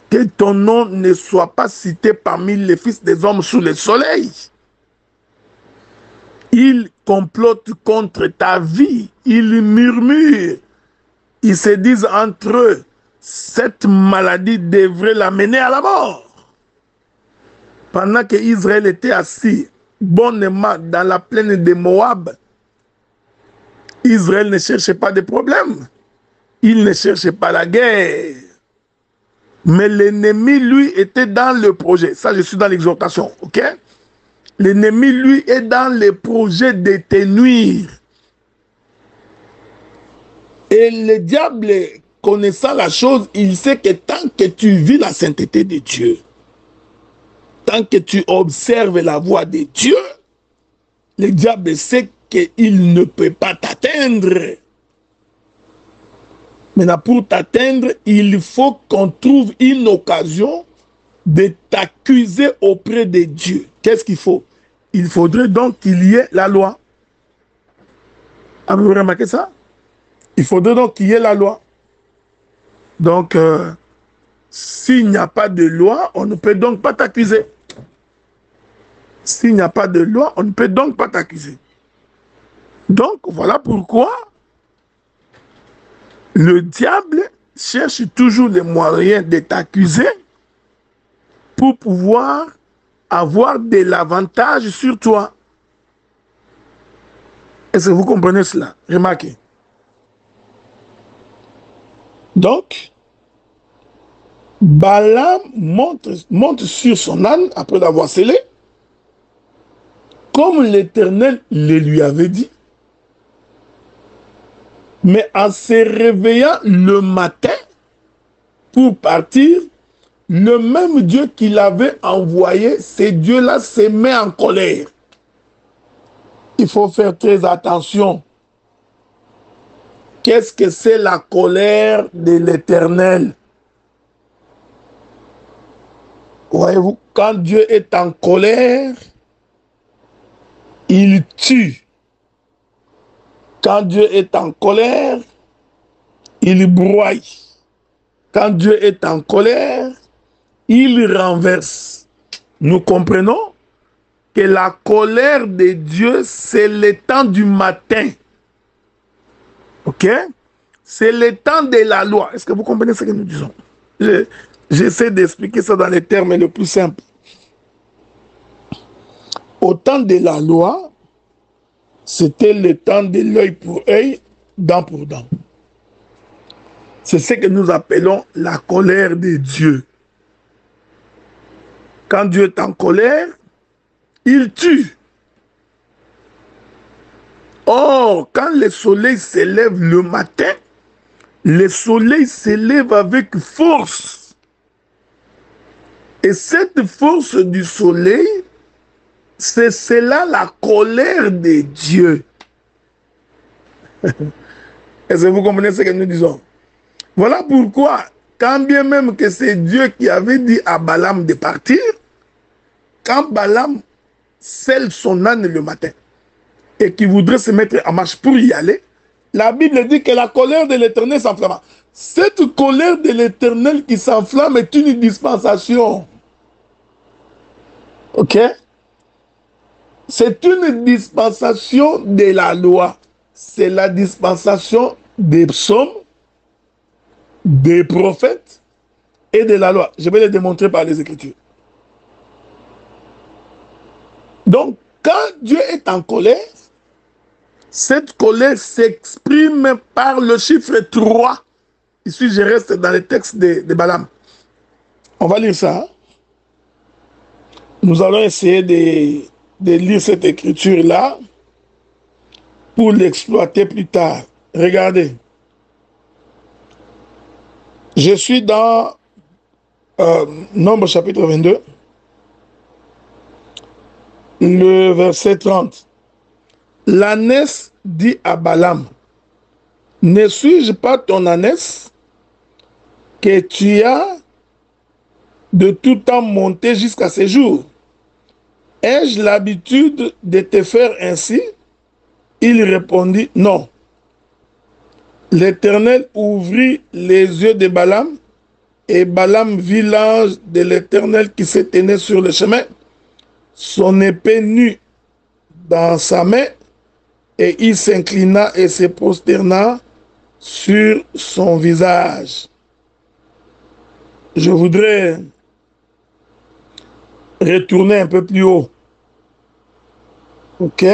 que ton nom ne soit pas cité parmi les fils des hommes sous le soleil. Ils complotent contre ta vie, ils murmurent, ils se disent entre eux, cette maladie devrait l'amener à la mort. Pendant que Israël était assis bonnement dans la plaine de Moab, Israël ne cherchait pas de problème. Il ne cherchait pas la guerre. Mais l'ennemi, lui, était dans le projet. Ça, je suis dans l'exhortation, ok? L'ennemi, lui, est dans le projet de te nuire. Et le diable, connaissant la chose, il sait que tant que tu vis la sainteté de Dieu, tant que tu observes la voie de Dieu, le diable sait qu'il ne peut pas t'atteindre. Maintenant, pour t'atteindre, il faut qu'on trouve une occasion de t'accuser auprès de Dieu. Qu'est-ce qu'il faut? Il faudrait donc qu'il y ait la loi. Avez-vous remarqué ça? Il faudrait donc qu'il y ait la loi. Donc, s'il n'y a pas de loi, on ne peut donc pas t'accuser. S'il n'y a pas de loi, on ne peut donc pas t'accuser. Donc, voilà pourquoi le diable cherche toujours les moyens de t'accuser pour pouvoir avoir de l'avantage sur toi. Est-ce que vous comprenez cela? Remarquez. Donc, Balaam monte sur son âne après l'avoir scellé, comme l'Éternel le lui avait dit. Mais en se réveillant le matin pour partir, le même Dieu qu'il avait envoyé, ce Dieu-là se met en colère. Il faut faire très attention. Qu'est-ce que c'est la colère de l'Éternel? Voyez-vous, quand Dieu est en colère, il tue. Quand Dieu est en colère, il broie. Quand Dieu est en colère, il renverse. Nous comprenons que la colère de Dieu, c'est le temps du matin. Ok? C'est le temps de la loi. Est-ce que vous comprenez ce que nous disons? J'essaie d'expliquer ça dans les termes les plus simples. Au temps de la loi, c'était le temps de l'œil pour œil, dent pour dent. C'est ce que nous appelons la colère de Dieu. Quand Dieu est en colère, il tue. Or, quand le soleil s'élève le matin, le soleil s'élève avec force. Et cette force du soleil, c'est cela la colère de Dieu. Est-ce que vous comprenez ce que nous disons? Voilà pourquoi, quand bien même que c'est Dieu qui avait dit à Balaam de partir, quand Balaam scelle son âne le matin et qu'il voudrait se mettre en marche pour y aller, la Bible dit que la colère de l'Éternel s'enflamma. Cette colère de l'Éternel qui s'enflamme est une dispensation. Ok? C'est une dispensation de la loi. C'est la dispensation des psaumes, des prophètes et de la loi. Je vais le démontrer par les Écritures. Donc, quand Dieu est en colère, cette colère s'exprime par le chiffre 3. Ici, je reste dans le texte de Balaam. On va lire ça. Hein? Nous allons essayer de lire cette écriture-là pour l'exploiter plus tard. Regardez. Je suis dans Nombre chapitre 22, le verset 30. L'ânesse dit à Balaam, ne suis-je pas ton ânesse que tu as de tout temps monté jusqu'à ce jour? Ai-je l'habitude de te faire ainsi? Il répondit, non. L'Éternel ouvrit les yeux de Balaam, et Balaam vit l'ange de l'Éternel qui se tenait sur le chemin, son épée nue dans sa main, et il s'inclina et se prosterna sur son visage. Je voudrais retourner un peu plus haut. Ok?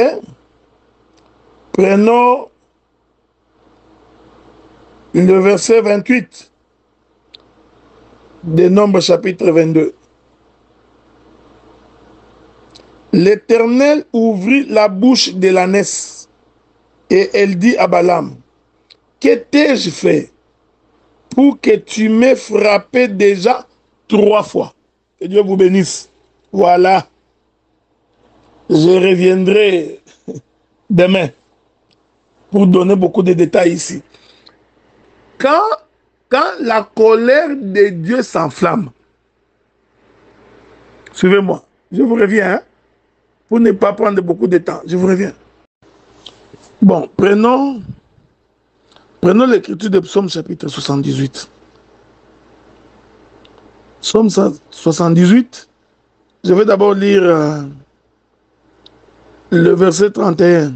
Prenons le verset 28 de Nombre chapitre 22. L'Éternel ouvrit la bouche de l'ânesse et elle dit à Balaam, que t'ai-je fait pour que tu m'aies frappé déjà 3 fois? Que Dieu vous bénisse. Voilà. Je reviendrai demain pour donner beaucoup de détails ici. Quand la colère de Dieu s'enflamme, suivez-moi, je vous reviens, hein, pour ne pas prendre beaucoup de temps, je vous reviens. Bon, prenons l'écriture de Psaume chapitre 78. Psaume 78, je vais d'abord lire le verset 31.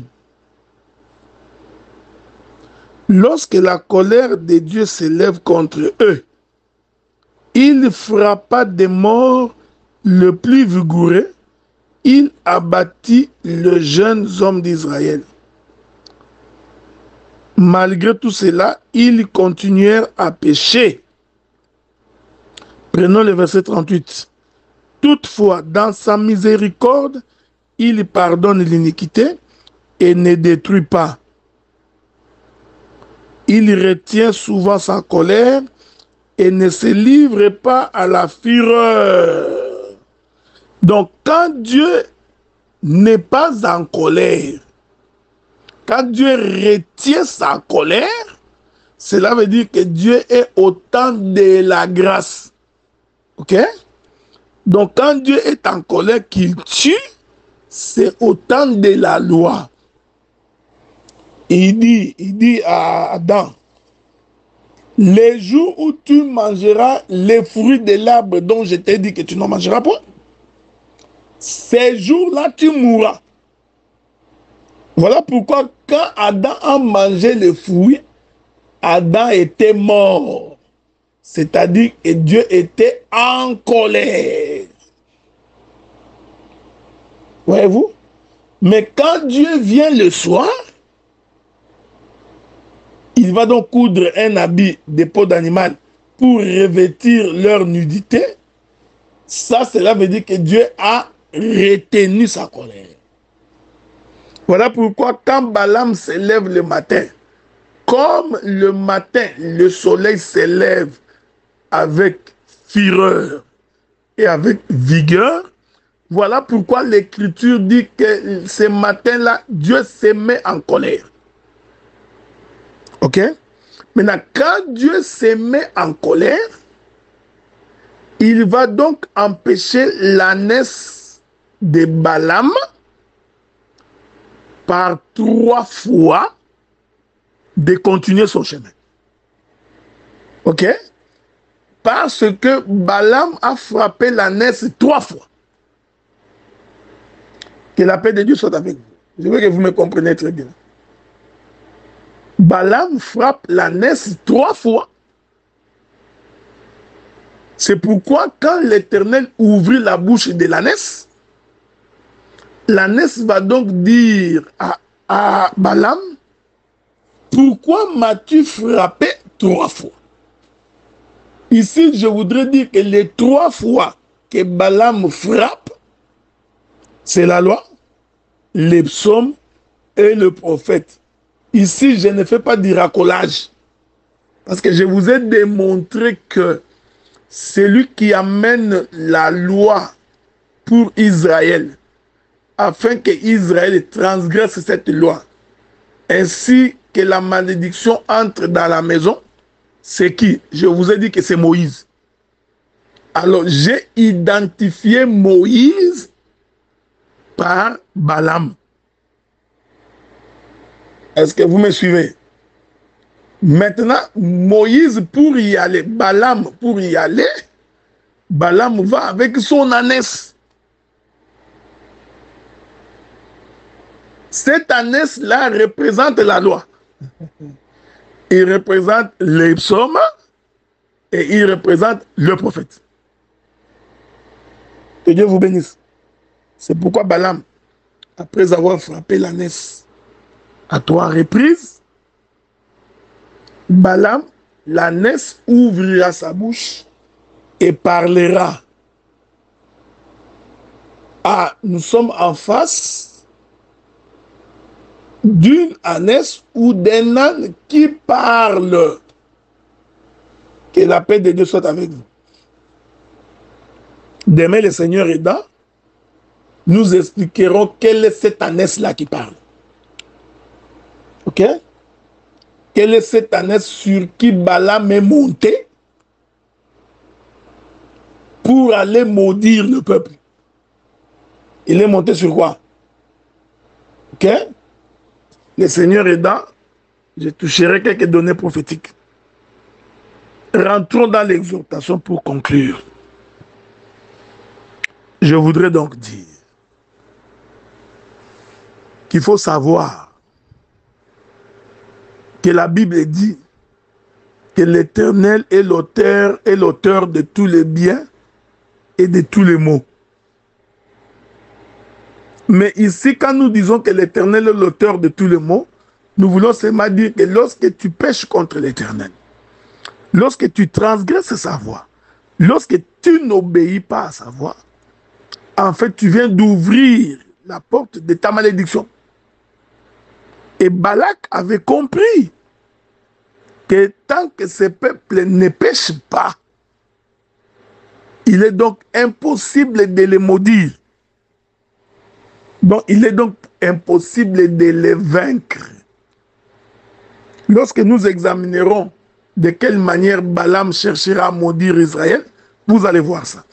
Lorsque la colère de Dieu s'élève contre eux, il frappa de mort le plus vigoureux, il abattit les jeunes hommes d'Israël. Malgré tout cela, ils continuèrent à pécher. Prenons le verset 38. Toutefois, dans sa miséricorde, il pardonne l'iniquité et ne détruit pas. Il retient souvent sa colère et ne se livre pas à la fureur. Donc, quand Dieu n'est pas en colère, quand Dieu retient sa colère, cela veut dire que Dieu est au temps de la grâce. Ok? Donc, quand Dieu est en colère qu'il tue, c'est au temps de la loi. Il dit à Adam, les jours où tu mangeras les fruits de l'arbre dont je t'ai dit que tu n'en mangeras pas, ces jours-là, tu mourras. Voilà pourquoi quand Adam a mangé les fruits, Adam était mort. C'est-à-dire que Dieu était en colère. Voyez-vous? Mais quand Dieu vient le soir, il va donc coudre un habit de peau d'animal pour revêtir leur nudité. Ça, cela veut dire que Dieu a retenu sa colère. Voilà pourquoi quand Balaam se lève le matin, comme le matin, le soleil se lève avec fureur et avec vigueur, voilà pourquoi l'Écriture dit que ce matin-là, Dieu se met en colère. Ok? Maintenant, quand Dieu se met en colère, il va donc empêcher l'ânesse de Balaam par 3 fois de continuer son chemin. Ok? Parce que Balaam a frappé l'ânesse 3 fois. Que la paix de Dieu soit avec vous. Je veux que vous me compreniez très bien. Balaam frappe l'ânesse 3 fois. C'est pourquoi quand l'Éternel ouvrit la bouche de l'ânesse, l'ânesse va donc dire à Balaam, pourquoi m'as-tu frappé 3 fois? Ici, je voudrais dire que les 3 fois que Balaam frappe, c'est la loi, les psaumes et le prophète. Ici, je ne fais pas du racolage. Parce que je vous ai démontré que celui qui amène la loi pour Israël, afin que Israël transgresse cette loi, ainsi que la malédiction entre dans la maison, c'est qui? Je vous ai dit que c'est Moïse. Alors, j'ai identifié Moïse par Balaam. Est-ce que vous me suivez? Maintenant, Moïse pour y aller, Balaam pour y aller, Balaam va avec son ânesse. Cette ânesse-là représente la loi. Il représente les psaumes et il représente le prophète. Que Dieu vous bénisse. C'est pourquoi Balaam, après avoir frappé l'ânesse à 3 reprises, Balaam, l'ânesse ouvrira sa bouche et parlera. Ah, nous sommes en face d'une ânesse ou d'un âne qui parle. Que la paix de Dieu soit avec vous. Demain, le Seigneur aidant, nous expliquerons quelle est cette ânesse-là qui parle. Ok? Quelle est cette ânesse sur qui Balaam est monté pour aller maudire le peuple? Il est monté sur quoi? Ok? Le Seigneur aidant, je toucherai quelques données prophétiques. Rentrons dans l'exhortation pour conclure. Je voudrais donc dire qu'il faut savoir que la Bible dit que l'Éternel est l'auteur de tous les biens et de tous les maux. Mais ici, quand nous disons que l'Éternel est l'auteur de tous les maux, nous voulons seulement dire que lorsque tu pèches contre l'Éternel, lorsque tu transgresses sa voie, lorsque tu n'obéis pas à sa voie, en fait, tu viens d'ouvrir la porte de ta malédiction. Et Balak avait compris que tant que ce peuple ne pêche pas, il est donc impossible de les maudire. Donc, il est donc impossible de les vaincre. Lorsque nous examinerons de quelle manière Balaam cherchera à maudire Israël, vous allez voir ça.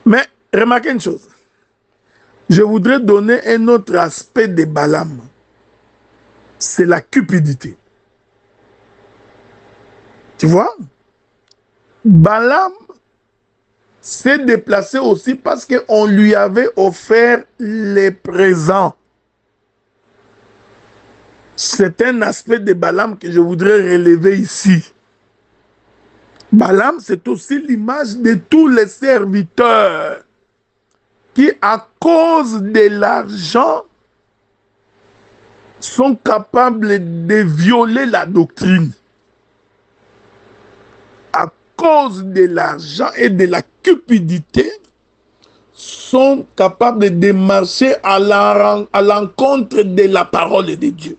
Mais remarquez une chose. Je voudrais donner un autre aspect de Balaam. C'est la cupidité. Tu vois? Balaam s'est déplacé aussi parce qu'on lui avait offert les présents. C'est un aspect de Balaam que je voudrais relever ici. Balaam, c'est aussi l'image de tous les serviteurs qui, à cause de l'argent, sont capables de violer la doctrine. À cause de l'argent et de la cupidité, sont capables de marcher à l'encontre de la parole de Dieu.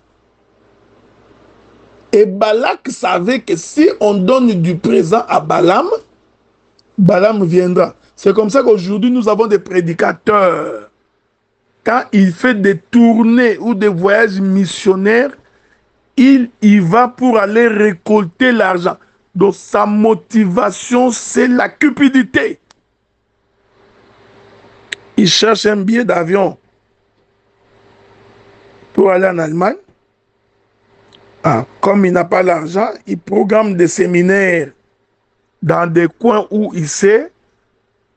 Et Balak savait que si on donne du présent à Balaam, Balaam viendra. C'est comme ça qu'aujourd'hui nous avons des prédicateurs. Quand il fait des tournées ou des voyages missionnaires, il y va pour aller récolter l'argent. Donc sa motivation, c'est la cupidité. Il cherche un billet d'avion pour aller en Allemagne. Ah, comme il n'a pas l'argent, il programme des séminaires dans des coins où il sait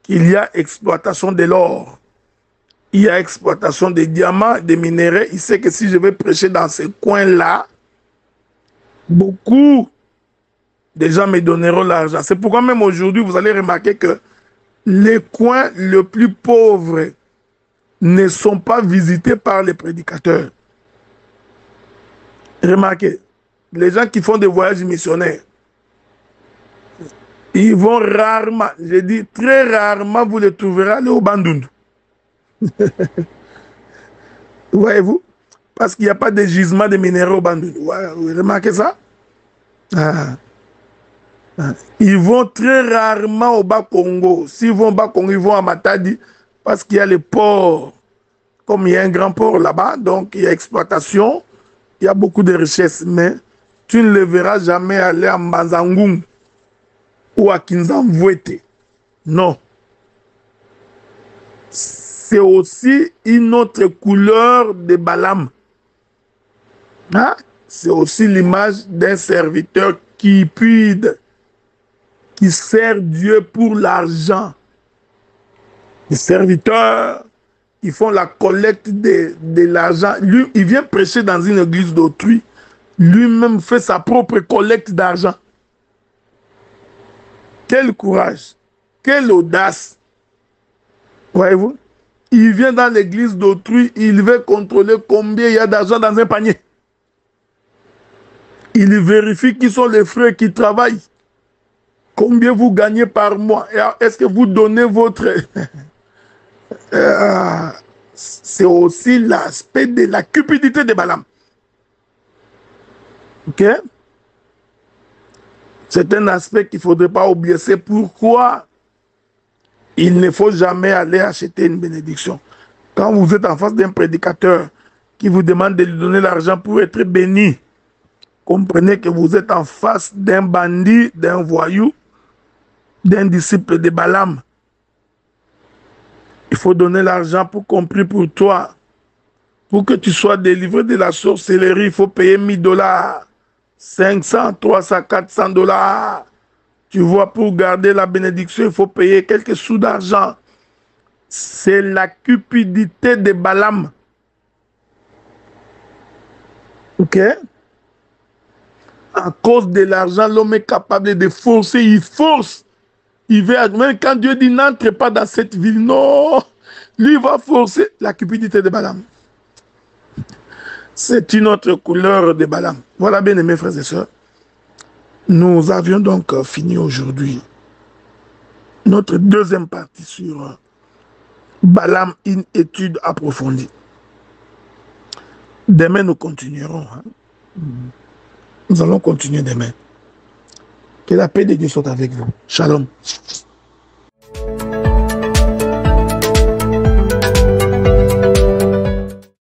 qu'il y a exploitation de l'or. il y a exploitation des diamants, des minéraux. Il sait que si je vais prêcher dans ce coin-là, beaucoup de gens me donneront l'argent. C'est pourquoi même aujourd'hui, vous allez remarquer que les coins les plus pauvres ne sont pas visités par les prédicateurs. Remarquez, les gens qui font des voyages missionnaires, ils vont rarement, je dis très rarement, vous les trouverez aller au Bandundu. Voyez-vous? Parce qu'il n'y a pas de gisement de minéraux au Bandundu. Vous remarquez ça? Ah. Ils vont très rarement au Bas-Congo. S'ils vont au Bas-Congo, ils vont à Matadi parce qu'il y a les ports. Comme il y a un grand port là-bas, donc il y a exploitation, il y a beaucoup de richesses. Mais tu ne les verras jamais aller à Mbazangoum ou à Kinzamvouete. Non. C'est aussi une autre couleur de Balaam. Hein? C'est aussi l'image d'un serviteur qui puide, qui sert Dieu pour l'argent. Les serviteurs, ils font la collecte de l'argent. Lui, il vient prêcher dans une église d'autrui. Lui-même fait sa propre collecte d'argent. Quel courage, quelle audace. Voyez-vous? Il vient dans l'église d'autrui, il veut contrôler combien il y a d'argent dans un panier. Il vérifie qui sont les frères qui travaillent. Combien vous gagnez par mois? Est-ce que vous donnez votre... c'est aussi l'aspect de la cupidité de Balaam. Ok? C'est un aspect qu'il ne faudrait pas oublier. C'est pourquoi il ne faut jamais aller acheter une bénédiction. Quand vous êtes en face d'un prédicateur qui vous demande de lui donner l'argent pour être béni, comprenez que vous êtes en face d'un bandit, d'un voyou, d'un disciple de Balaam. Il faut donner l'argent pour compris pour toi. Pour que tu sois délivré de la sorcellerie, il faut payer 1000 $, 500, 300, 400 $. Tu vois, pour garder la bénédiction, il faut payer quelques sous d'argent. C'est la cupidité de Balaam. Ok? À cause de l'argent, l'homme est capable de forcer, il force. Il veut, même quand Dieu dit n'entre pas dans cette ville, non, lui va forcer la cupidité de Balaam. C'est une autre couleur de Balaam. Voilà, bien aimés frères et sœurs. Nous avions donc fini aujourd'hui notre deuxième partie sur Balaam, une étude approfondie. Demain, nous continuerons. Nous allons continuer demain. Que la paix de Dieu soit avec vous. Shalom.